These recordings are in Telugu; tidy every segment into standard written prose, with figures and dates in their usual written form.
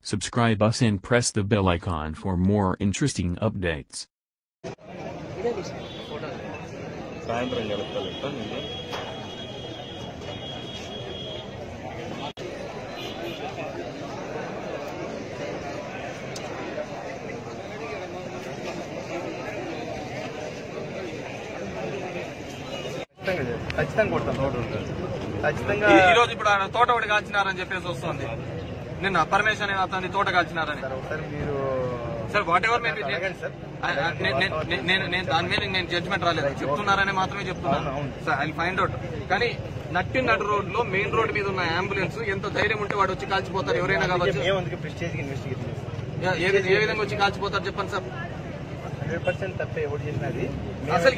Subscribe us and press the bell icon for more interesting updates. ఖచ్చితంగా కొడతాను తోట ఖచ్చితంగా ఈ రోజు ఇప్పుడు ఆయన తోట ఒకటి కాల్చినారని చెప్పేసి వస్తుంది. నిన్న పరమేశ్వర్ అతన్ని తోట కాల్చినారని. ఒకసారి మీరు సార్ వాట్ ఎవర్ అడగండి సార్. నేను దాని మీద నేను జడ్జ్మెంట్ రాలేదు, చెప్తున్నారని మాత్రమే చెప్తున్నాను సార్. I find out. కానీ నట్టు రోడ్ లో మెయిన్ రోడ్ మీద ఉన్న అంబులెన్స్ ఎంత ధైర్యం ఉంటే వాడు వచ్చి కాల్చిపోతారు ఎవరైనా కావచ్చు. ఏ విధంగా వచ్చి కాల్చిపోతారు చెప్పండి సార్. 100% తప్పే ఎవరు చేసినది. అసలు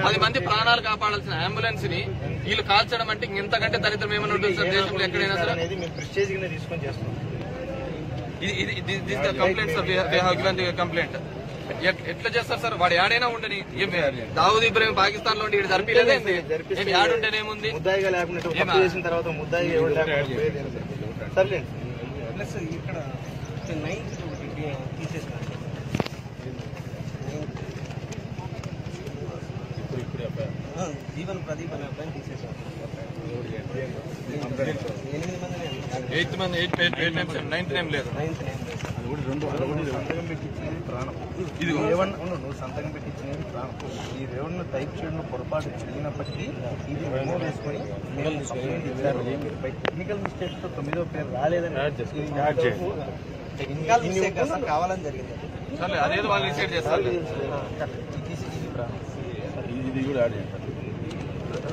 10 మంది ప్రాణాలు కాపాడాల్సిన అంబులెన్స్ ని వీళ్ళు కాల్చడం అంటే ఇంతకంటే దరిద్రం ఏమైనా ఉంటుంది సార్ దేశంలో ఎక్కడైనా సరే. అనేది మేము ప్రెస్టేజ్ కింద తీసుకొని చేస్తున్నాం. ఇది complaint sir. They have given the complaint. ఎట్లా చేస్తారు సార్? వాడు యాడైనా ఉండని. దావూద్ ఇబ్రాహిం పాకిస్తాన్ లో ఇక్కడ జరిపిలేదే యాడుంటేనేముంది. ముద్దాయిగా లేకుండా చేసిన తర్వాత ముద్దాయిగా ఎవరు లేకుండా సరే ప్లస్ ఇక్కడ 9 తీసేసుకున్నాం. జీవన్ ప్రదీప్ అనే అబ్బాయిని తీసేసాం. 8 మంది 9th నేమ్ లేదు. సంతకం పెట్టించినది ప్రాణం. ఇది నువ్వు సంతకం పెట్టించినది ప్రాణం. ఈ రేవణ్ను టైప్ చేయడంలో పొరపాటు జరిగినప్పటికీ ఇది మెమో వేసుకొని టెక్నికల్ మిస్టేక్స్ తో 9వ పేరు రాలేదని కావాలని జరిగింది. సరే అదేదో వాళ్ళు డిసైడ్ చేస్తారు. ఇది ప్రాణం. ఇది కూడా యాడ్ చేస్తాను.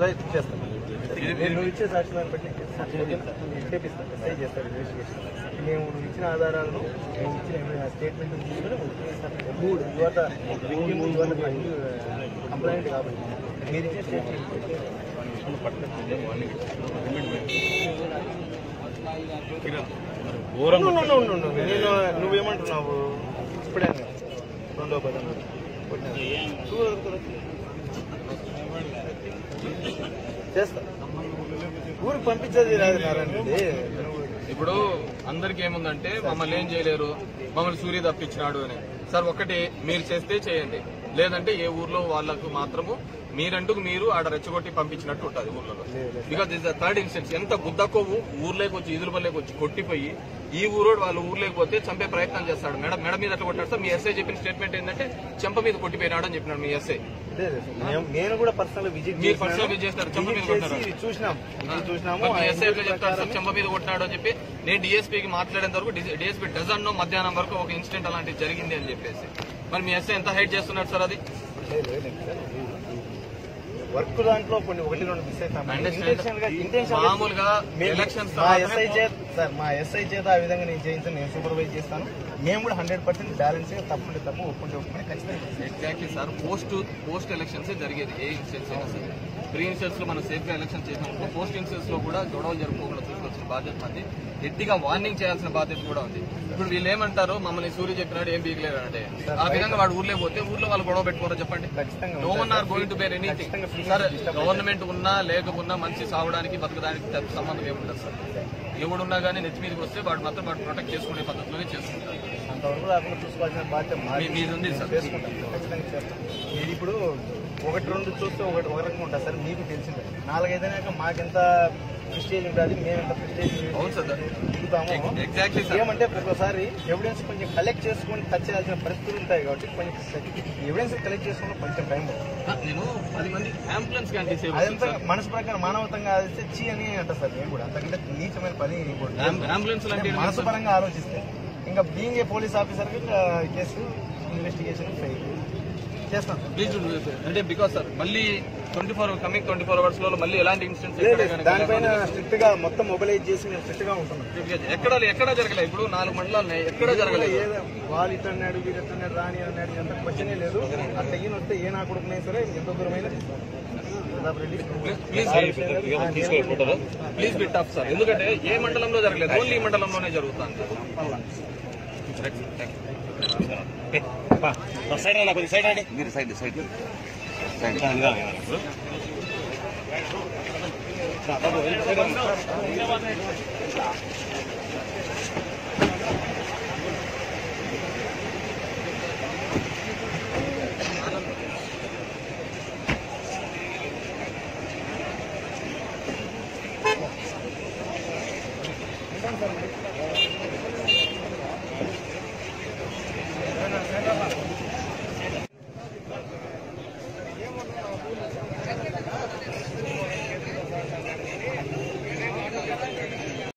రైట్ చేస్తాను. నువ్వు ఇచ్చే సాక్ష్యాన్ని బట్టి చేపిస్తాను. ఎస్ఐ చేస్తాడు ఇన్వెస్టిగేషన్. మేము నువ్వు ఇచ్చిన ఆధారాలను మేము ఇచ్చిన స్టేట్మెంట్ తీసుకుని కంప్లైంట్ కాబట్టి మీరు ఇచ్చే స్టేట్మెంట్ నేను నువ్వేమంటున్నావు ఇప్పుడే 2వ పదం చేస్తా. ఊరికి పంపించేది రాదు నారాయణ. ఇప్పుడు అందరికి ఏముందంటే మమ్మల్ని ఏం చేయలేరు, మమ్మల్ని సూర్య తప్పించినాడు అని. సార్ ఒకటి మీరు చేస్తే చేయండి, లేదంటే ఏ ఊర్లో వాళ్ళకు మాత్రము మీరంటూ మీరు ఆడ రెచ్చగొట్టి పంపించినట్టు ఉంటుంది ఊర్లో. Because this the third incidents. ఎంత గుద్దకోవు ఊర్లోకి వచ్చి ఈదురుపల్లికి వచ్చి కొట్టిపోయి ఈ ఊరోడు వాళ్ళు ఊర్లోకి పోతే చంపే ప్రయత్నం చేస్తాడు. మెడ మీద అట్లా కొట్టాడు సార్. మీ ఎస్ఐ చెప్పిన స్టేట్మెంట్ ఏంటంటే చెంప మీద కొట్టిపోయినాడు అని చెప్పినాడు మీ ఎస్ఐ. నేను కూడా పర్సనల్ విజిట్ చేస్తారు. చెంప మీద కొట్టారు. చూసినాము. ఎస్ఐ ఎట్లా చెప్తారు సార్ చెంప మీద కొట్టినాడు అని చెప్పి. నేను డిఎస్పీకి మాట్లాడేంత వరకు డిఎస్పీ డజన్ నో మధ్యాహ్నం వరకు ఒక ఇన్సిడెంట్ అలాంటిది జరిగింది అని చెప్పేసి. మరి మీ ఎస్ఐ ఎంత హైట్ చేస్తున్నాడు సార్? అది వర్క్ దాంట్లో కొన్ని 1-2 మిస్ అవుతాం. మామూలుగా ఎలక్షన్స్ మా ఎస్ఐ చేత ఆ విధంగా నేను చేయించాను. నేను సూపర్వైజ్ చేస్తాను. మేము కూడా 100% బ్యాలెన్స్ గా తప్పుంటే తప్పు ఒప్పుకుంటే ఒప్పుకుని ఖచ్చితంగా. Exactly sir. పోస్ట్ ఎలక్షన్స్ జరిగేది ఏ ఇన్సిడెంట్స్ అయినా సరే. ప్రీ ఇన్సిడెంట్స్ లో మనం సేఫ్ గా ఎలక్షన్ చేసినప్పుడు పోస్ట్ ఇన్సిడెంట్స్ లో కూడా గొడవలు జరుపుకోకుండా చూసుకోవాల్సిన బాధ్యత మంది. గట్టిగా వార్నింగ్ చేయాల్సిన బాధ్యత కూడా ఉంది. ఇప్పుడు వీళ్ళు ఏమంటారు, మమ్మల్ని సూర్య చెప్పినాడు ఏం బీగలేరు అంటే ఆ విధంగా వాడు ఊర్లో పోతే ఊర్లో వాళ్ళు గొడవ పెట్టుకోరో చెప్పండి. No one are going to bear anything sir. Government ఉన్నా లేకపోయినా మనిషి సావడానికి బతకడానికి సంబంధం ఏముండదు సార్. ఎవడున్నా కానీ నెత్తి మీదకి వస్తే వాడు మాత్రం వాడు ప్రొటెక్ట్ చేసుకునే పద్ధతిలోనే చేసుకుంటారు. అంతవరకు రాకుండా చూసుకోవాల్సిన బాధ్యత మీది ఉంది సార్. మీరు ఇప్పుడు 1-2 చూస్తే ఒక రకంగా ఉంటుంది సార్. మీకు తెలిసిందే 4-5 అయినాక మాకెంత ప్రెస్టేజ్ ఉంటుంది, మేమెంత ప్రెస్టేజ్ దిగుతాము. ఎగ్జాక్ట్లీ. ఏమంటే ప్రతిసారి ఎవిడెన్స్ కొంచెం కలెక్ట్ చేసుకొని టచ్ చేయాల్సిన పరిస్థితులు ఉంటాయి కాబట్టి కొంచెం ఎవిడెన్స్ కలెక్ట్ చేసుకుని కొంచెం టైం నేను 10 మంది అంబులెన్స్ అదంతా మనసు ప్రకారం మానవతంగా చచ్చి అని అంట సార్. నేను కూడా అంతకంటే నీచమైన పని అంబులెన్స్ మనసు పరంగా ఆలోచిస్తే ఇంకా being a police officer case investigation చేస్తాం. అంటే బికాస్ సార్ మళ్ళీ 24 అవర్స్ లో మళ్ళీ ఎలాంటి ఇన్సిడెంట్స్ దానిపైన స్ట్రిక్ట్ గా మొత్తం మొబిలైజ్ చేసి మేము స్ట్రిక్ట్ గా ఉంటున్నాం. ఎక్కడ జరగలేదు. ఇప్పుడు 4 మండలాలు ఎక్కడ జరగలేదు. వాళ్ళు ఇట్లా అన్నాడు వీళ్ళు ఎట్లా అన్నాడు రాని అన్నాడు అంత క్వశ్చనే లేదు. అట్లా ఈయన వస్తే ఏ నా కొడుకునే సరే ఎంత దూరమైన ప్లీజ్ బి టఫ్ సార్. ఎందుకంటే ఏ మండలంలో జరగలేదు, ఓన్లీ ఈ మండలంలోనే జరుగుతుంది. సైడ్ అండి మీరు సైడ్ సైడ్ చెప్పండి సార్.